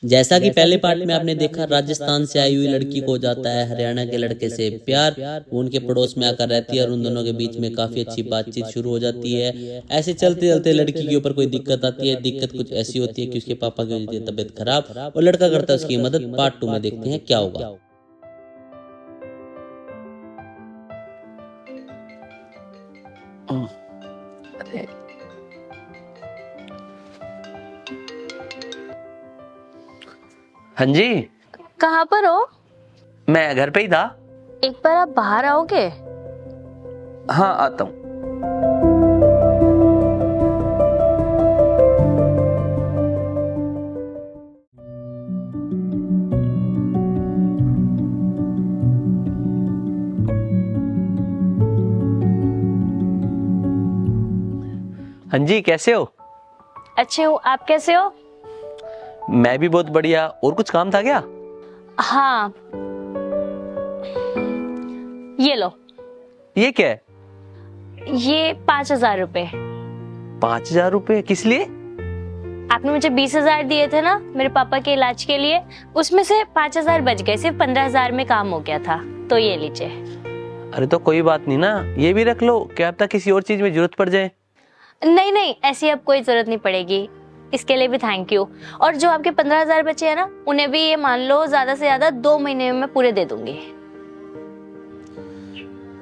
जैसा कि पहले पार्ट में आपने देखा, राजस्थान से आई हुई लड़की को हो जाता है हरियाणा के लड़के से प्यार। वो उनके पड़ोस में आकर रहती है और उन दोनों के बीच में काफी अच्छी बातचीत शुरू हो जाती है। ऐसे चलते चलते लड़की के ऊपर कोई दिक्कत आती है। दिक्कत कुछ ऐसी होती है कि उसके पापा की होती है तबीयत खराब और लड़का करता है उसकी मदद। पार्ट 2 में देखते हैं क्या होगा। हाँ जी। कहाँ पर हो? मैं घर पे ही था। एक बार आप बाहर आओगे? हाँ आता हूँ। हाँ जी, कैसे हो? अच्छे हो, आप कैसे हो? मैं भी बहुत बढ़िया। और कुछ काम था क्या? हाँ, ये लो। ये क्या है? ये 5,000 रुपए। 5,000 रुपए किस लिए? आपने मुझे 20,000 दिए थे ना मेरे पापा के इलाज के लिए, उसमें से 5,000 बच गए। सिर्फ 15,000 में काम हो गया था, तो ये लीजिए। अरे तो कोई बात नहीं ना, ये भी रख लो, क्या अब तक किसी और चीज में जरूरत पड़ जाए। नहीं नहीं, ऐसी अब कोई जरूरत नहीं पड़ेगी। इसके लिए भी थैंक यू। और जो आपके 15,000 बचे हैं ना, उन्हें भी ये मान लो ज्यादा से ज्यादा 2 महीने में मैं पूरे दे दूंगी।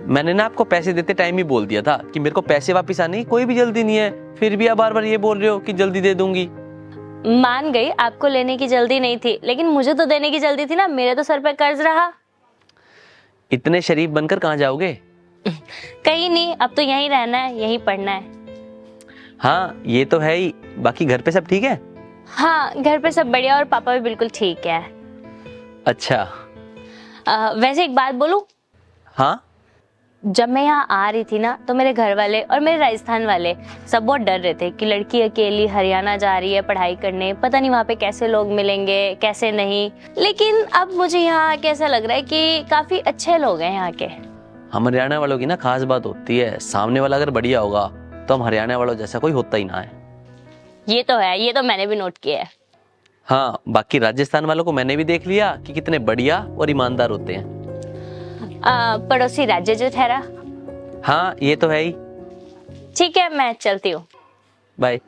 मैंने ना आपको पैसे देते टाइम ही बोल दिया था कि मेरे को पैसे वापस आने की कोई भी जल्दी नहीं है, फिर भी आप बार बार ये बोल रहे हो कि जल्दी दे दूंगी। मान गई आपको लेने की जल्दी नहीं थी, लेकिन मुझे तो देने की जल्दी थी ना। मेरे तो सर पे कर्ज रहा। इतने शरीफ बनकर कहाँ जाओगे? कहीं नहीं, अब तो यहीं रहना है, यहीं पढ़ना है। हाँ ये तो है ही। बाकी घर पे सब ठीक है? हाँ, घर पे सब बढ़िया और पापा भी बिल्कुल ठीक है। अच्छा। वैसे एक बात बोलूं? हाँ। जब मैं यहाँ आ रही थी ना, तो मेरे घर वाले और मेरे राजस्थान वाले सब बहुत डर रहे थे कि लड़की अकेली हरियाणा जा रही है पढ़ाई करने, पता नहीं वहाँ पे कैसे लोग मिलेंगे कैसे नहीं। लेकिन अब मुझे यहाँ आके ऐसा लग रहा है कि काफी अच्छे लोग हैं यहाँ के। हम हरियाणा वालों की ना खास बात होती है, सामने वाला अगर बढ़िया होगा तो हम हरियाणा वालों जैसा कोई होता ही ना है। ये तो है, ये तो मैंने भी नोट किया है। हाँ, बाकी राजस्थान वालों को मैंने भी देख लिया कि कितने बढ़िया और ईमानदार होते हैं। पड़ोसी राज्य जो ठहरा। हाँ ये तो है ही। ठीक है, मैं चलती हूँ। बाय।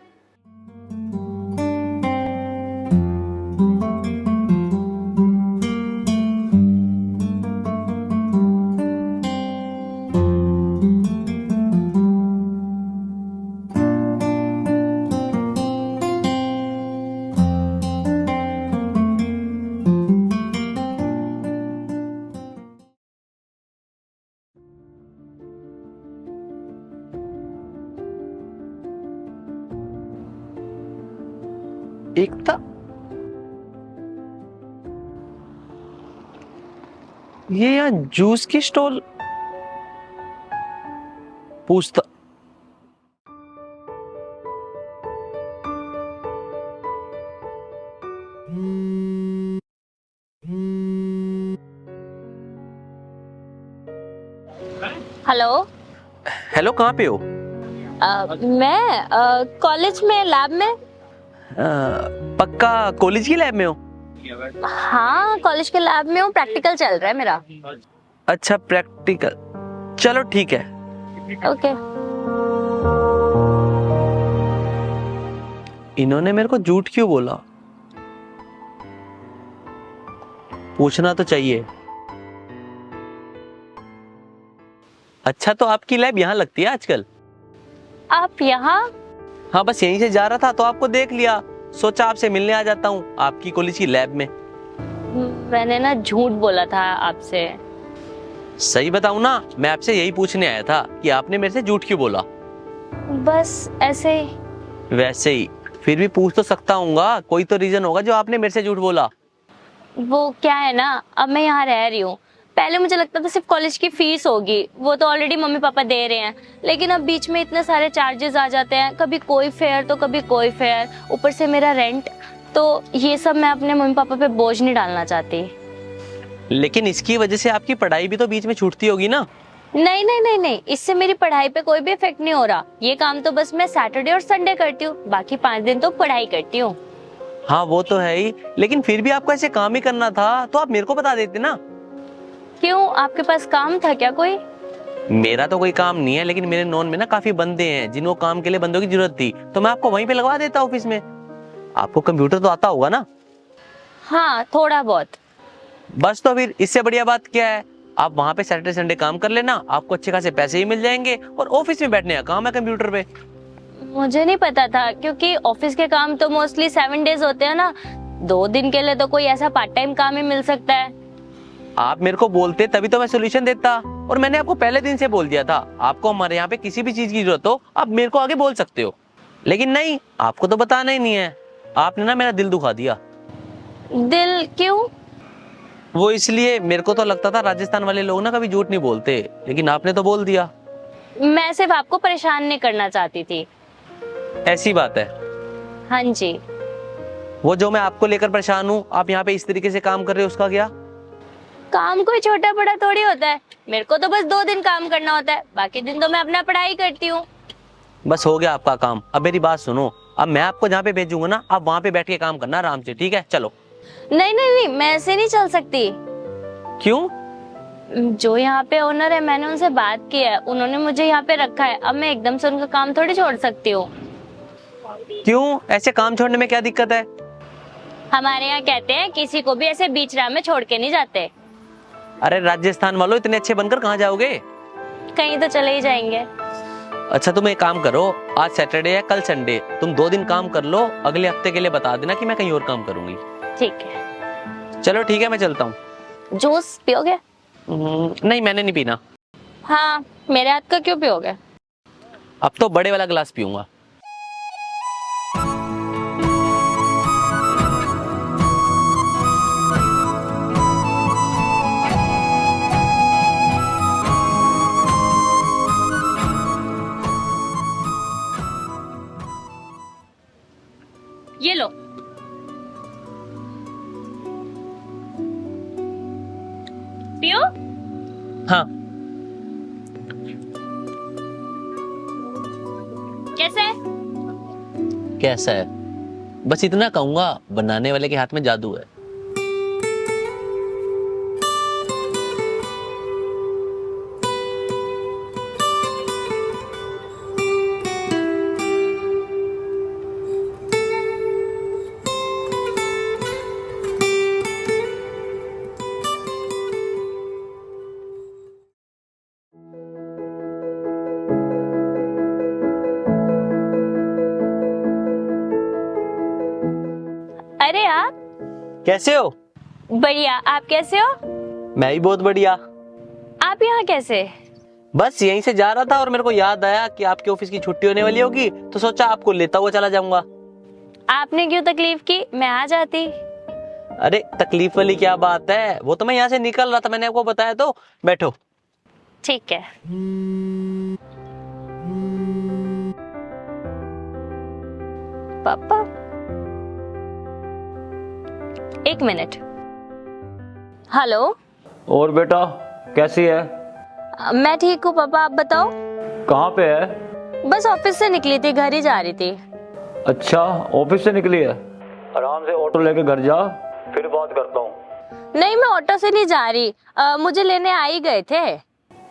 एकता, ये यहाँ जूस की स्टॉल पूछता। हेलो। हेलो, कहाँ पे हो? मैं कॉलेज में लैब में। पक्का कॉलेज की लैब में हो? हाँ, कॉलेज के लैब में हूँ, प्रैक्टिकल चल रहा है मेरा। अच्छा प्रैक्टिकल, चलो ठीक है। ओके। इन्होंने मेरे को झूठ क्यों बोला? पूछना तो चाहिए। अच्छा तो आपकी लैब यहाँ लगती है आजकल? आप यहाँ? हाँ बस यहीं से जा रहा था तो आपको देख लिया, सोचा आपसे मिलने आ जाता हूँ आपकी कॉलेज की लैब में। मैंने ना झूठ बोला था आपसे। सही बताऊँ ना, मैं आपसे यही पूछने आया था कि आपने मेरे से झूठ क्यों बोला। बस ऐसे ही। वैसे ही? फिर भी पूछ तो सकता हूँगा, कोई तो रीजन होगा जो आपने मेरे से झूठ बोला। वो क्या है ना, अब मैं यहाँ रह रही हूँ। पहले मुझे लगता था सिर्फ कॉलेज की फीस होगी, वो तो ऑलरेडी मम्मी पापा दे रहे हैं। लेकिन अब बीच में इतने सारे चार्जेस आ जाते हैं, कभी कोई फेयर तो कभी कोई फेयर, ऊपर से मेरा रेंट। तो ये सब मैं अपने मम्मी पापा पे बोझ नहीं डालना चाहती। लेकिन इसकी वजह से आपकी पढ़ाई भी तो बीच में छूटती होगी ना? नहीं नहीं नहीं नहीं, इससे मेरी पढ़ाई पे कोई भी इफेक्ट नहीं हो रहा। ये काम तो बस मैं सैटरडे और संडे करती हूँ, बाकी 5 दिन तो पढ़ाई करती हूँ। हाँ वो तो है ही, लेकिन फिर भी आपको ऐसे काम ही करना था तो आप मेरे को बता देते ना। क्यों, आपके पास काम था क्या कोई? मेरा तो कोई काम नहीं है, लेकिन मेरे नॉन में ना काफी बंदे हैं जिनको काम के लिए बंदों की जरूरत थी, तो मैं आपको वहीं पे लगवा देता ऑफिस में। आपको कंप्यूटर तो आता होगा ना? हाँ, थोड़ा बहुत। बस तो फिर इससे बढ़िया बात क्या है, आप वहाँ पे सैटरडे संडे काम कर लेना, आपको अच्छे खासे पैसे ही मिल जाएंगे और ऑफिस में बैठने का काम है कंप्यूटर पे। मुझे नहीं पता था, क्योंकि ऑफिस के काम तो मोस्टली 7 डेज होते हैं ना, 2 दिन के लिए तो कोई ऐसा पार्ट टाइम काम ही मिल सकता है। आप मेरे को बोलते तभी तो मैं सोल्यूशन देता, और मैंने आपको पहले दिन से बोल दिया था, आपको हमारे यहाँ पे किसी भी चीज की जरूरत हो आप मेरे को आगे बोल सकते हो, लेकिन नहीं, आपको तो बताना ही नहीं है। आपने ना मेरा दिल दुखा दिया। दिल क्यों? वो इसलिए, मेरे को तो लगता था राजस्थान वाले लोग ना कभी झूठ नहीं बोलते, लेकिन आपने तो बोल दिया। मैं सिर्फ आपको परेशान नहीं करना चाहती थी। ऐसी बात है? हाँ जी। वो जो मैं आपको लेकर परेशान हूँ, आप यहाँ पे इस तरीके से काम कर रहे हो, उसका क्या? काम कोई छोटा बड़ा थोड़ी होता है, मेरे को तो बस 2 दिन काम करना होता है, बाकी दिन तो मैं अपना पढ़ाई करती हूँ। बस हो गया आपका काम। अब मेरी बात सुनो, अब मैं आपको जहाँ पे भेजूंगा ना, आप वहाँ पे बैठ के काम करना आराम से, ठीक है? चलो। नहीं नहीं नहीं, मैं ऐसे नहीं चल सकती। क्यों? जो यहाँ पे ओनर है, मैंने उनसे बात की है, उन्होंने मुझे यहाँ पे रखा है, अब मैं एकदम से उनका काम थोड़ी छोड़ सकती हूँ। क्यों? ऐसे काम छोड़ने में क्या दिक्कत है? हमारे यहाँ कहते हैं किसी को भी ऐसे बीच राह में छोड़ के नहीं जाते। अरे राजस्थान वालों, इतने अच्छे बनकर कहाँ जाओगे? कहीं तो चले ही जाएंगे। अच्छा तुम एक काम करो, आज सैटरडे है, कल संडे, तुम 2 दिन काम कर लो, अगले हफ्ते के लिए बता देना कि मैं कहीं और काम करूंगी। ठीक है। चलो ठीक है, मैं चलता हूँ। जूस पियोगे? नहीं, मैंने नहीं पीना। हाँ, मेरे हाथ का क्यों पियोगे? अब तो बड़े वाला गिलास पीऊंगा। ये लो। पियो। हाँ। कैसा है? कैसा है? बस इतना कहूंगा, बनाने वाले के हाथ में जादू है। अरे आप कैसे हो? बढ़िया, आप कैसे हो? मैं भी बहुत बढ़िया। आप यहाँ कैसे? बस यहीं से जा रहा था और मेरे को याद आया कि आपके ऑफिस की छुट्टी होने वाली होगी, तो सोचा आपको लेता हुआ चला जाऊंगा। आपने क्यों तकलीफ की, मैं आ जाती। अरे तकलीफ वाली क्या बात है, वो तो मैं यहाँ से निकल रहा था, मैंने आपको बताया तो। बैठो। ठीक है। पापा, 1 मिनट। हेलो। और बेटा कैसी है? मैं ठीक हूँ पापा, आप बताओ। कहाँ पे है? बस ऑफिस से निकली थी, घर ही जा रही थी। अच्छा ऑफिस से निकली है, आराम से ऑटो लेके घर जा, फिर बात करता हूँ। नहीं, मैं ऑटो से नहीं जा रही, मुझे लेने आ ही गए थे।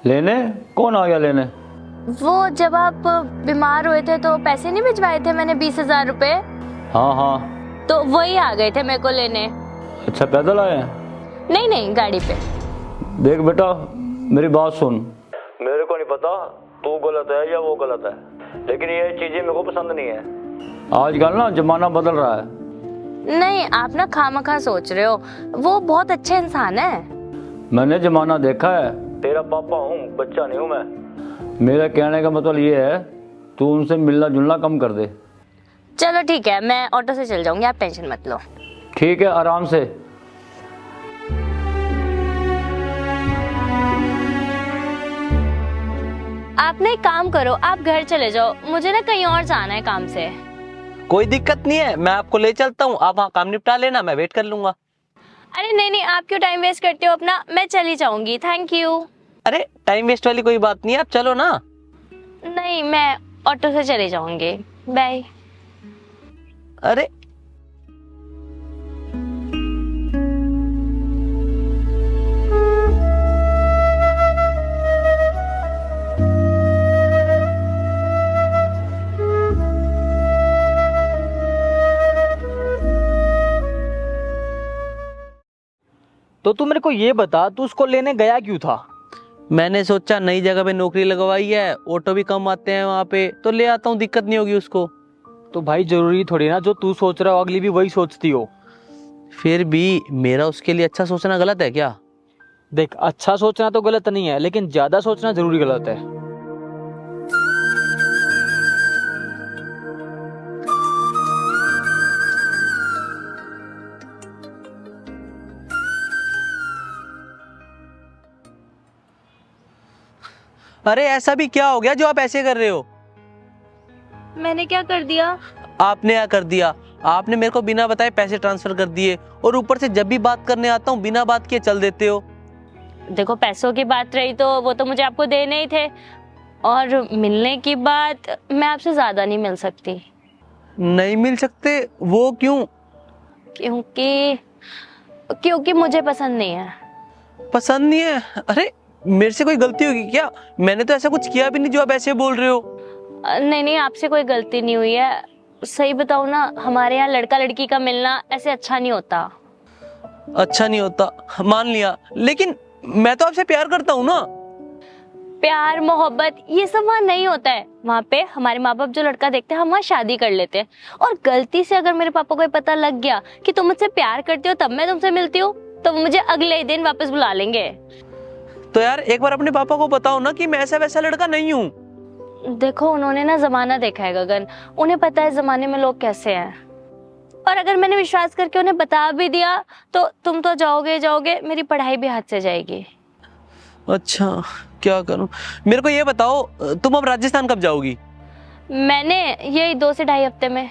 लेने? कौन आ गया लेने? वो जब आप बीमार हुए थे तो पैसे नहीं भिजवाए थे मैंने, 20,000 रुपए, हाँ हाँ। तो वही आ गए थे मेरे को लेने। अच्छा पैदल आए हैं? नहीं नहीं, गाड़ी पे। देख बेटा मेरी बात सुन, मेरे को नहीं पता तू गलत है या वो गलत है, लेकिन ये चीजें मेरे को पसंद नहीं है। आजकल ना जमाना बदल रहा है। नहीं, आप ना खामखा सोच रहे हो, वो बहुत अच्छे इंसान है। मैंने जमाना देखा है, तेरा पापा हूँ, बच्चा नहीं हूँ मैं। मेरा कहने का मतलब ये है तू उनसे मिलना जुलना कम कर दे। चलो ठीक है, मैं ऑटो से चल जाऊंगी, आप टेंशन मत लो। ठीक है, आराम से। आप ना एक काम करो, आप घर चले जाओ, मुझे ना कहीं और जाना है काम से। कोई दिक्कत नहीं है, मैं आपको ले चलता हूँ, आप वहाँ काम निपटा लेना, मैं वेट कर लूंगा। अरे नहीं नहीं, आप क्यों टाइम वेस्ट करते हो अपना, मैं चली जाऊंगी, थैंक यू। अरे टाइम वेस्ट वाली कोई बात नहीं है, आप चलो ना। नहीं, मैं ऑटो से चली जाऊंगी, बाय। अरे तो तू मेरे को ये बता, तू उसको लेने गया क्यों था? मैंने सोचा नई जगह पे नौकरी लगवाई है, ऑटो भी कम आते हैं वहाँ पे, तो ले आता हूँ, दिक्कत नहीं होगी उसको। तो भाई जरूरी थोड़ी ना जो तू सोच रहा हो अगली भी वही सोचती हो। फिर भी मेरा उसके लिए अच्छा सोचना गलत है क्या? देख, अच्छा सोचना तो गलत नहीं है, लेकिन ज्यादा सोचना जरूरी गलत है। अरे ऐसा भी क्या हो गया जो आप ऐसे कर रहे हो? मैंने क्या कर दिया? आपने क्या कर दिया? आपने मेरे को बिना बताए पैसे ट्रांसफर कर दिए, और ऊपर से जब भी बात करने आता हूँ बिना बात किए चल देते हो। देखो, पैसों की बात रही तो वो तो मुझे आपको देने ही थे, और मिलने की बात, मैं आपसे ज्यादा नहीं मिल सकती। नहीं मिल सकते? वो क्यों? क्योंकि मुझे पसंद नहीं है। पसंद नहीं है? अरे मेरे से कोई गलती होगी क्या? मैंने तो ऐसा कुछ किया भी नहीं जो आप ऐसे बोल रहे हो। नहीं, आपसे कोई गलती नहीं हुई है। सही बताऊं ना, हमारे यहाँ लड़का लड़की का मिलना ऐसे अच्छा नहीं होता। अच्छा नहीं होता, मान लिया, लेकिन मैं तो आपसे प्यार करता हूँ ना। प्यार मोहब्बत ये सब वहाँ नहीं होता है। वहाँ पे हमारे माँ बाप जो लड़का देखते हैं, हम वहाँ शादी कर लेते हैं। और गलती से अगर मेरे पापा को ये पता लग गया कि तुम मुझसे प्यार करती हो तब मैं तुमसे मिलती हूँ, तो वो मुझे अगले ही दिन वापस बुला लेंगे। तो यार एक बार अपने पापा को बताओ ना कि मैं ऐसा वैसा लड़का नहीं हूँ। देखो, उन्होंने ना जमाना देखा है गगन, उन्हें पता है जमाने में लोग कैसे हैं। और अगर मैंने विश्वास करके उन्हें बता भी दिया तो तुम तो जाओगे, मेरी पढ़ाई भी हाथ से जाएगी। अच्छा, क्या करूं? मेरे को ये बताओ, तुम अब राजस्थान कब जाओगी? मैंने यही 2 से ढाई हफ्ते में।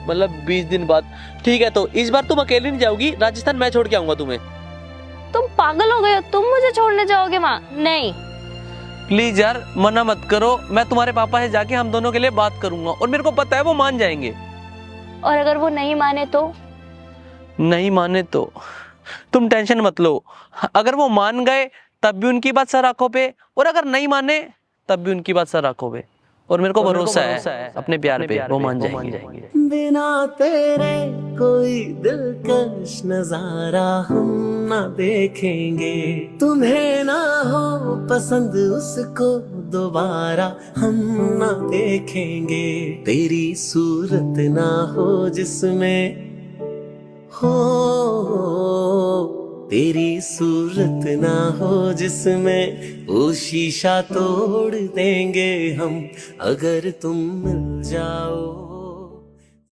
मतलब 20 दिन बाद? ठीक है, तो इस बार तुम अकेली नहीं जाओगी राजस्थान, मैं छोड़ के आऊंगा तुम्हें। तुम पागल हो गए हो? तुम मुझे छोड़ने जाओगे वहाँ? नहीं। प्लीज यार मना मत करो, मैं तुम्हारे पापा से जाके हम दोनों के लिए बात करूंगा, और मेरे को पता है वो मान जाएंगे। और अगर वो नहीं माने तो? नहीं माने तो तुम टेंशन मत लो, अगर वो मान गए तब भी उनकी बात सर आंखों पे, और अगर नहीं माने तब भी उनकी बात सर आंखों पे। और मेरे को भरोसा है अपने प्यार पे, वो मान जाएंगे। बिना तेरे कोई दिलकश नजारा हम ना देखेंगे, तुम्हें ना हो पसंद उसको दोबारा हम ना देखेंगे, तेरी सूरत ना हो जिसमें हो, तेरी सूरत ना हो जिसमें, वो शीशा तोड़ देंगे हम अगर तुम मिल जाओ।